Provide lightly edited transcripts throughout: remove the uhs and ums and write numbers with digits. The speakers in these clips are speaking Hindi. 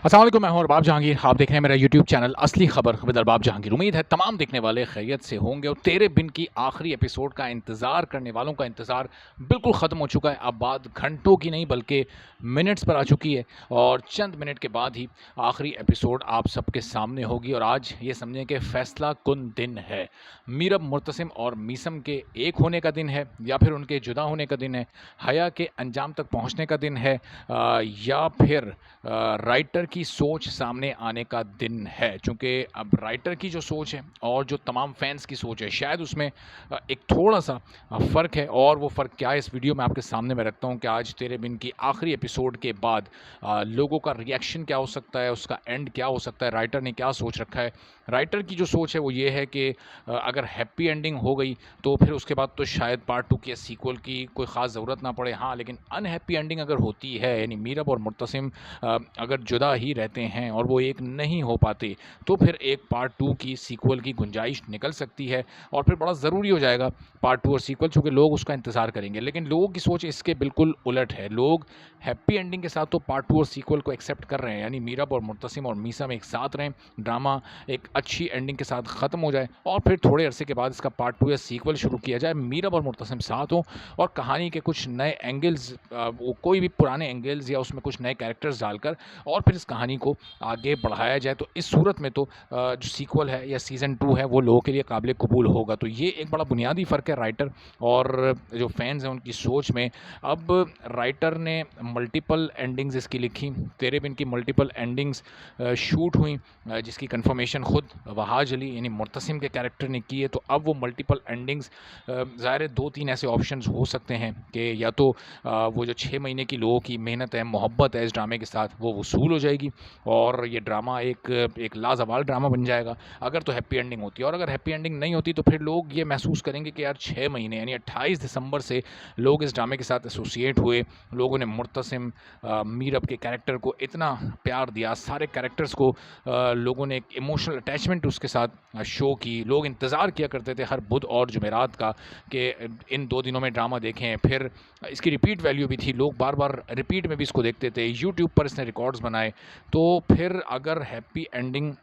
अस्सलाम वालेकुम, मैं हूं अरबाब जहांगीर। आप देख रहे हैं मेरा यूट्यूब चैनल असली खबर विद अरबाब जहांगीर। उम्मीद है तमाम देखने वाले खैरियत से होंगे और तेरे बिन की आखिरी एपिसोड का इंतज़ार करने वालों का इंतज़ार बिल्कुल ख़त्म हो चुका है। अब बात घंटों की नहीं बल्कि मिनट्स पर आ चुकी है और चंद मिनट के बाद ही आखिरी एपिसोड आप सबके सामने होगी। और आज ये समझें कि फ़ैसला कुन दिन है। मीरब, मुर्तसिम और मीसम के एक होने का दिन है या फिर उनके जुदा होने का दिन है, हया के अंजाम तक पहुँचने का दिन है, या फिर राइटर की सोच सामने आने का दिन है। चूँकि अब राइटर की जो सोच है और जो तमाम फैंस की सोच है, शायद उसमें एक थोड़ा-सा फ़र्क है। और वो फ़र्क क्या है, इस वीडियो में आपके सामने मैं रखता हूँ कि आज तेरे बिन की आखिरी एपिसोड के बाद लोगों का रिएक्शन क्या हो सकता है, उसका एंड क्या हो सकता है, राइटर ने क्या सोच रखा है। राइटर की जो सोच है वो ये है कि अगर हैप्पी एंडिंग हो गई तो फिर उसके बाद तो शायद पार्ट 2 की या सीक्वल की कोई ख़ास ज़रूरत ना पड़े। हाँ, लेकिन अनहैप्पी एंडिंग अगर होती है, यानी मीरब और मुर्तसिम अगर जुदा ही रहते हैं और वो एक नहीं हो पाते, तो फिर एक पार्ट 2 की सीक्वल की गुंजाइश निकल सकती है। और फिर बड़ा ज़रूरी हो जाएगा पार्ट 2 और सीक्वल, चूँकि लोग उसका इंतज़ार करेंगे। लेकिन लोगों की सोच इसके बिल्कुल उलट है। लोग हैप्पी एंडिंग के साथ तो पार्ट 2 और सीक्वल को एक्सेप्ट कर रहे हैं, यानी मीरब और मुर्तसिम और मीसम एक साथ रहें, ड्रामा एक अच्छी एंडिंग के साथ ख़त्म हो जाए और फिर थोड़े अरसे के बाद इसका पार्ट 2 या सीक्वल शुरू किया जाए, मीरब और मुर्तसिम साथ हों और कहानी के कुछ नए एंगल्स, वो कोई भी पुराने एंगल्स या उसमें कुछ नए कैरेक्टर्स डालकर और फिर इस कहानी को आगे बढ़ाया जाए। तो इस सूरत में तो जो सीक्वल है या सीज़न 2 है वो लोगों के लिए काबिल कबूल होगा। तो ये एक बड़ा बुनियादी फ़र्क है राइटर और जो फैंस हैं उनकी सोच में। अब राइटर ने मल्टीपल एंडिंग्स इसकी लिखी, तेरे बिन की मल्टीपल एंडिंग्स शूट हुई, जिसकी कंफर्मेशन खुद वहाज अली यानी मुर्तसिम के कैरेक्टर ने की है। तो अब वो मल्टीपल एंडिंग्स, ज़ाहिर है 2-3 ऐसे ऑप्शंस हो सकते हैं कि या तो वो जो 6 महीने की लोगों की मेहनत है, मोहब्बत है इस ड्रामे के साथ, वो वसूल हो जाएगी और ये ड्रामा एक लाजवाल ड्रामा बन जाएगा, अगर तो हैप्पी एंडिंग होती है। और अगर हैप्पी एंडिंग नहीं होती तो फिर लोग ये महसूस करेंगे कि यार 6 महीने यानी 28 दिसंबर से लोग इस ड्रामे के साथ एसोसिएट हुए, लोगों ने मुर्तसिम मीरब के कैरेक्टर को इतना प्यार दिया, सारे कैरेक्टर्स को लोगों ने एक इमोशनल अटैचमेंट उसके साथ शो की। लोग इंतज़ार किया करते थे हर बुध और जुमेरात का कि इन 2 दिनों में ड्रामा देखें। फिर इसकी रिपीट वैल्यू भी थी, लोग बार-बार रिपीट में भी इसको देखते थे। यूट्यूब पर इसने रिकॉर्ड्स बनाए। तो फिर अगर हैप्पी एंडिंग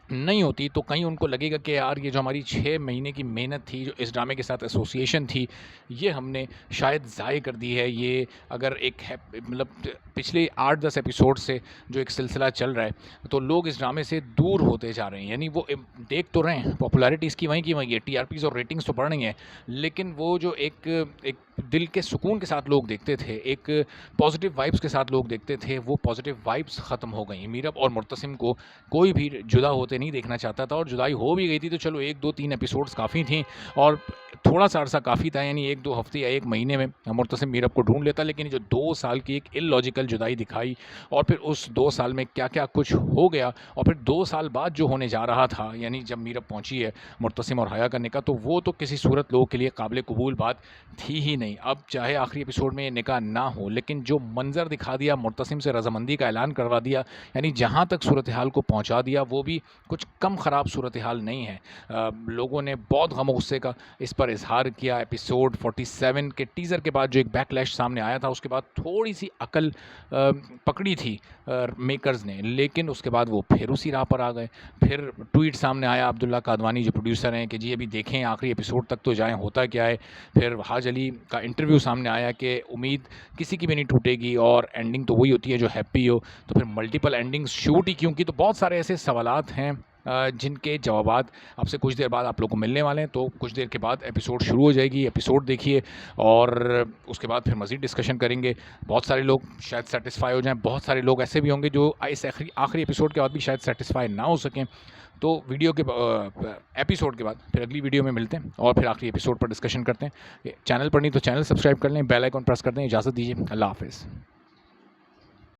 नहीं होती तो कहीं उनको लगेगा कि यार ये जो हमारी 6 महीने की मेहनत थी, जो इस ड्रामे के साथ एसोसिएशन थी, ये हमने शायद ज़ाय कर दी है। ये अगर एक है मतलब पिछले 8-10 एपिसोड से जो एक सिलसिला चल रहा है, तो लोग इस ड्रामे से दूर होते जा रहे हैं। यानी वो देख तो रहे हैं, पॉपुलैरिटी इसकी वहीं की वहीं है, टीआरपीज़ और रेटिंग्स तो बढ़ रही हैं, लेकिन वो जो एक एक दिल के सुकून के साथ लोग देखते थे, एक पॉजिटिव वाइब्स के साथ लोग देखते थे, वो पॉजिटिव वाइब्स ख़त्म हो गई। मीरब और मुर्तसिम को कोई भी जुदा होते नहीं देखना चाहता था और जुदाई हो भी गई थी तो चलो 1-2-3 एपिसोड्स काफ़ी थी और थोड़ा-सा अरसा काफ़ी था, यानी 1-2 हफ़्ते या 1 महीने में मुर्तसिम मीरब को ढूँढ लेता। लेकिन जो 2 साल की एक इलॉजिकल जुदाई दिखाई और फिर उस 2 साल में क्या-क्या कुछ हो गया और फिर 2 साल बाद जो होने जा रहा था, यानी जब मीरब पहुँची है मुर्तसिम और हया का निकाह, तो वो तो किसी सूरत लोगों के लिए काबिल कबूल बात थी ही नहीं। अब चाहे आखिरी एपिसोड में ये निकाह ना हो, लेकिन जो मंज़र दिखा दिया, मुर्तसिम से रज़ामंदी का ऐलान करवा दिया, यानी जहाँ तक सूरत हाल को पहुँचा दिया वो भी कुछ कम ख़राब सूरत हाल नहीं है। लोगों ने बहुत गम गुस्से का इस पर इजहार किया। एपिसोड 47 के टीज़र के बाद जो एक बैकलैश सामने आया था, उसके बाद थोड़ी सी अकल पकड़ी थी मेकर्स ने, लेकिन उसके बाद वो फिर उसी राह पर आ गए। फिर ट्वीट सामने आया अब्दुल्ला कादवानी जो प्रोड्यूसर हैं कि जी अभी देखें आखिरी एपिसोड तक तो जाएँ, होता क्या है। फिर वहाज अली का इंटरव्यू सामने आया कि उम्मीद किसी की भी नहीं टूटेगी और एंडिंग तो वही होती है जो हैप्पी हो। तो फिर मल्टीपल एंडिंग्स शूट ही क्यों की? तो बहुत सारे ऐसे सवालात हैं जिनके जवाबात आपसे कुछ देर बाद आप लोगों को मिलने वाले हैं। तो कुछ देर के बाद एपिसोड शुरू हो जाएगी, एपिसोड देखिए और उसके बाद फिर मज़ीद डिस्कशन करेंगे। बहुत सारे लोग शायद सैटिस्फाई हो जाएँ, बहुत सारे लोग ऐसे भी होंगे जो इस आखिरी एपिसोड के बाद भी शायद सैटिस्फाई ना हो सकें। तो वीडियो के एपिसोड के बाद फिर अगली वीडियो में मिलते हैं और फिर आखिरी एपिसोड पर डिस्कशन करते हैं। चैनल पर नहीं तो चैनल सब्सक्राइब कर लें, बेल आइकन प्रेस कर दें। इजाज़त दीजिए, अल्लाह हाफ़िज़।